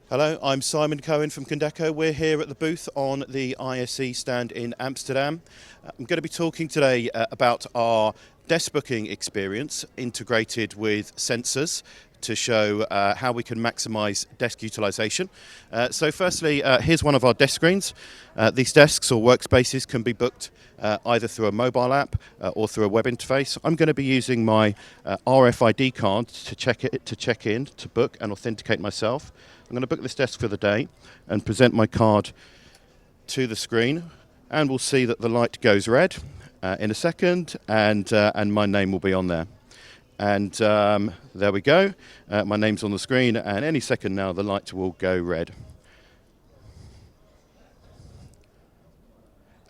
Hello, I'm Simon Cohen from Condeco. We're here at the booth on the ISE stand in Amsterdam. I'm going to be talking today about our desk booking experience integrated with sensors to show how we can maximise desk utilisation. So firstly, here's one of our desk screens. These desks or workspaces can be booked either through a mobile app or through a web interface. I'm going to be using my RFID card to check in, to book and authenticate myself. I'm going to book this desk for the day and present my card to the screen, and we'll see that the light goes red in a second, and my name will be on there. And there we go. My name's on the screen, and any second now the light will go red.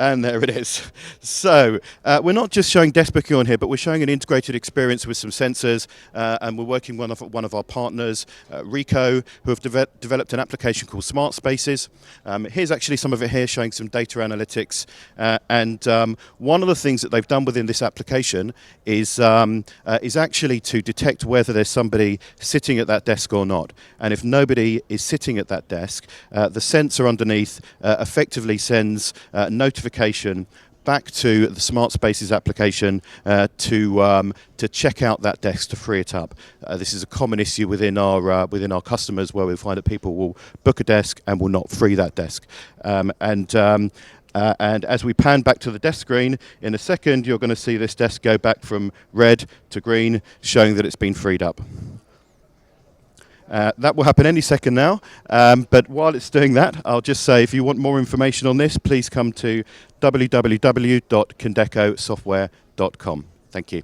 And there it is. So we're not just showing desk booking on here, but we're showing an integrated experience with some sensors, and we're working with one of our partners, Ricoh, who have developed an application called Smart Spaces. Here's actually some of it here showing some data analytics. And one of the things that they've done within this application is actually to detect whether there's somebody sitting at that desk or not. And if nobody is sitting at that desk, the sensor underneath effectively sends notification back to the Smart Spaces application to check out that desk, to free it up. This is a common issue within our customers, where we find that people will book a desk and will not free that desk. And as we pan back to the desk screen, in a second you're going to see this desk go back from red to green, showing that it's been freed up. That will happen any second now, but while it's doing that, I'll just say if you want more information on this, please come to www.condecosoftware.com. Thank you.